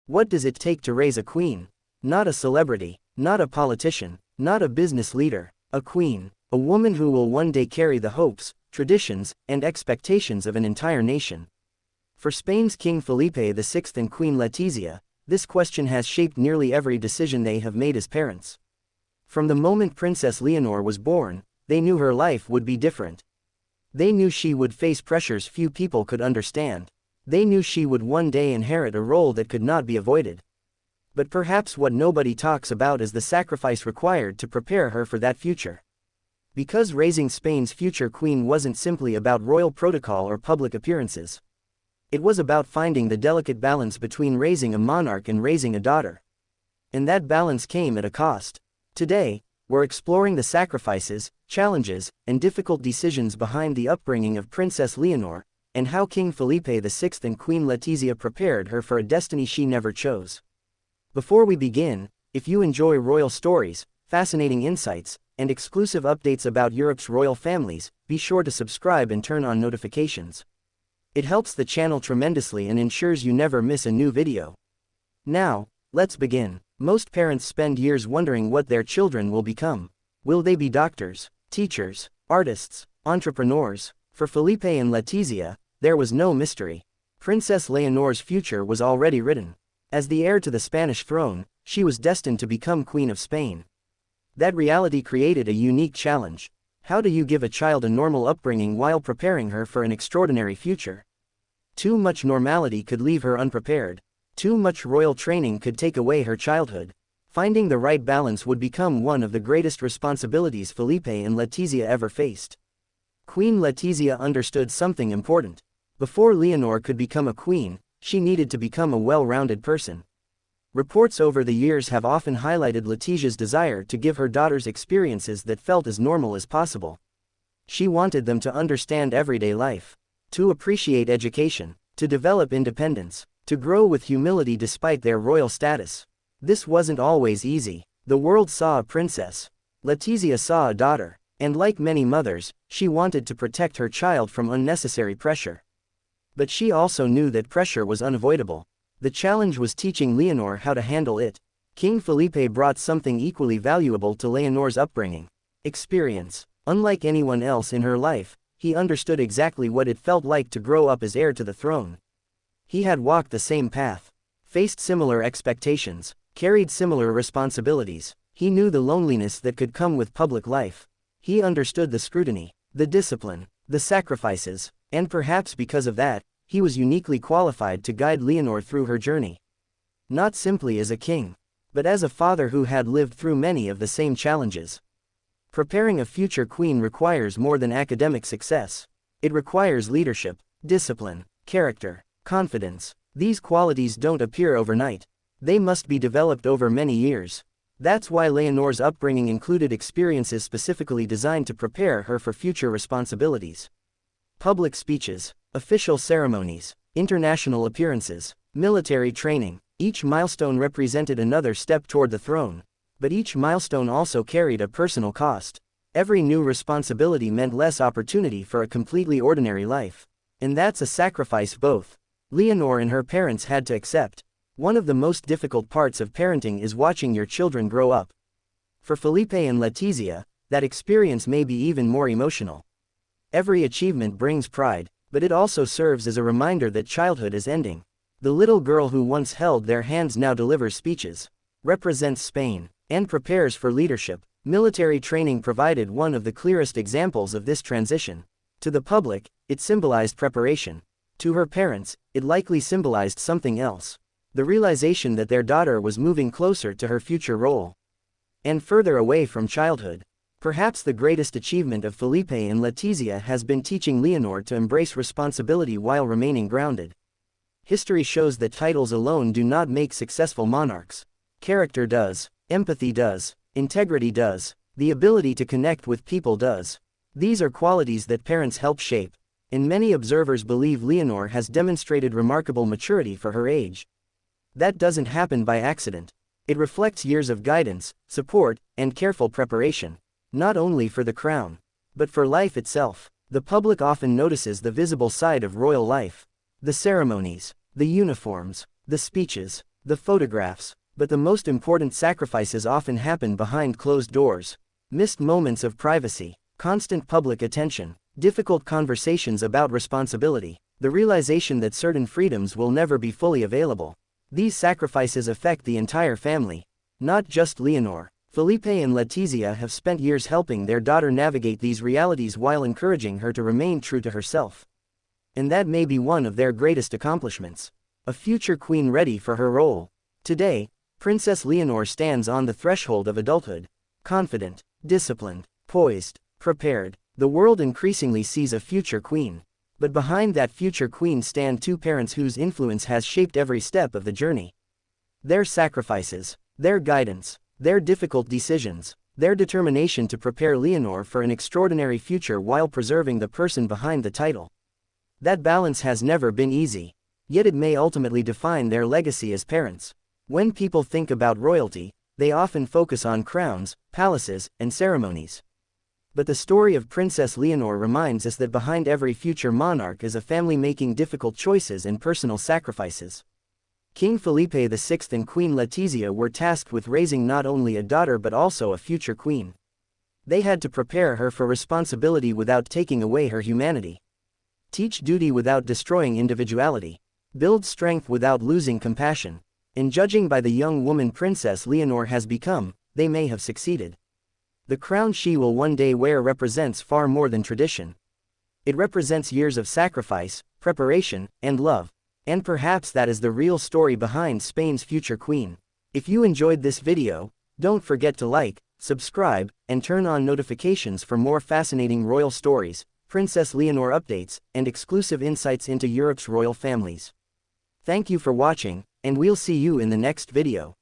What does it take to raise a queen? Not a celebrity, not a politician, not a business leader, a queen, a woman who will one day carry the hopes, traditions, and expectations of an entire nation. For Spain's King Felipe VI and Queen Letizia, this question has shaped nearly every decision they have made as parents. From the moment Princess Leonor was born, they knew her life would be different. They knew she would face pressures few people could understand. They knew she would one day inherit a role that could not be avoided. But perhaps what nobody talks about is the sacrifice required to prepare her for that future. Because raising Spain's future queen wasn't simply about royal protocol or public appearances. It was about finding the delicate balance between raising a monarch and raising a daughter. And that balance came at a cost. Today, we're exploring the sacrifices, challenges, and difficult decisions behind the upbringing of Princess Leonor, and how King Felipe VI and Queen Letizia prepared her for a destiny she never chose. Before we begin, if you enjoy royal stories, fascinating insights, and exclusive updates about Europe's royal families, be sure to subscribe and turn on notifications. It helps the channel tremendously and ensures you never miss a new video. Now, let's begin. Most parents spend years wondering what their children will become. Will they be doctors, teachers, artists, entrepreneurs? For Felipe and Letizia, there was no mystery. Princess Leonor's future was already written. As the heir to the Spanish throne, she was destined to become Queen of Spain. That reality created a unique challenge. How do you give a child a normal upbringing while preparing her for an extraordinary future? Too much normality could leave her unprepared. Too much royal training could take away her childhood. Finding the right balance would become one of the greatest responsibilities Felipe and Letizia ever faced. Queen Letizia understood something important. Before Leonor could become a queen, she needed to become a well-rounded person. Reports over the years have often highlighted Letizia's desire to give her daughters experiences that felt as normal as possible. She wanted them to understand everyday life, to appreciate education, to develop independence, to grow with humility despite their royal status. This wasn't always easy. The world saw a princess. Letizia saw a daughter, and like many mothers, she wanted to protect her child from unnecessary pressure. But she also knew that pressure was unavoidable. The challenge was teaching Leonor how to handle it. King Felipe brought something equally valuable to Leonor's upbringing: experience. Unlike anyone else in her life, he understood exactly what it felt like to grow up as heir to the throne. He had walked the same path, faced similar expectations, carried similar responsibilities. He knew the loneliness that could come with public life. He understood the scrutiny, the discipline, the sacrifices, and perhaps because of that, he was uniquely qualified to guide Leonor through her journey. Not simply as a king, but as a father who had lived through many of the same challenges. Preparing a future queen requires more than academic success. It requires leadership, discipline, character, confidence. These qualities don't appear overnight. They must be developed over many years. That's why Leonor's upbringing included experiences specifically designed to prepare her for future responsibilities. Public speeches, official ceremonies, international appearances, military training. Each milestone represented another step toward the throne. But each milestone also carried a personal cost. Every new responsibility meant less opportunity for a completely ordinary life. And that's a sacrifice both Leonor and her parents had to accept. One of the most difficult parts of parenting is watching your children grow up. For Felipe and Letizia, that experience may be even more emotional. Every achievement brings pride, but it also serves as a reminder that childhood is ending. The little girl who once held their hands now delivers speeches, represents Spain, and prepares for leadership. Military training provided one of the clearest examples of this transition. To the public, it symbolized preparation. To her parents, it likely symbolized something else: the realization that their daughter was moving closer to her future role, and further away from childhood. Perhaps the greatest achievement of Felipe and Letizia has been teaching Leonor to embrace responsibility while remaining grounded. History shows that titles alone do not make successful monarchs. Character does, empathy does, integrity does, the ability to connect with people does. These are qualities that parents help shape, and many observers believe Leonor has demonstrated remarkable maturity for her age. That doesn't happen by accident. It reflects years of guidance, support, and careful preparation, not only for the crown, but for life itself. The public often notices the visible side of royal life: the ceremonies, the uniforms, the speeches. the photographs. But the most important sacrifices often happen behind closed doors. Missed moments of privacy, constant public attention, difficult conversations about responsibility, the realization that certain freedoms will never be fully available. These sacrifices affect the entire family, not just Leonor. Felipe and Letizia have spent years helping their daughter navigate these realities while encouraging her to remain true to herself. And that may be one of their greatest accomplishments. A future queen ready for her role. Today, Princess Leonor stands on the threshold of adulthood. Confident, disciplined, poised, prepared. The world increasingly sees a future queen. But behind that future queen stand two parents whose influence has shaped every step of the journey. Their sacrifices, their guidance, their difficult decisions, their determination to prepare Leonor for an extraordinary future while preserving the person behind the title. That balance has never been easy, yet it may ultimately define their legacy as parents. When people think about royalty, they often focus on crowns, palaces, and ceremonies. But the story of Princess Leonor reminds us that behind every future monarch is a family making difficult choices and personal sacrifices. King Felipe VI and Queen Letizia were tasked with raising not only a daughter but also a future queen. They had to prepare her for responsibility without taking away her humanity. Teach duty without destroying individuality. Build strength without losing compassion. In judging by the young woman Princess Leonor has become, they may have succeeded. The crown she will one day wear represents far more than tradition. It represents years of sacrifice, preparation, and love. And perhaps that is the real story behind Spain's future queen. If you enjoyed this video, don't forget to like, subscribe, and turn on notifications for more fascinating royal stories, Princess Leonor updates, and exclusive insights into Europe's royal families. Thank you for watching, and we'll see you in the next video.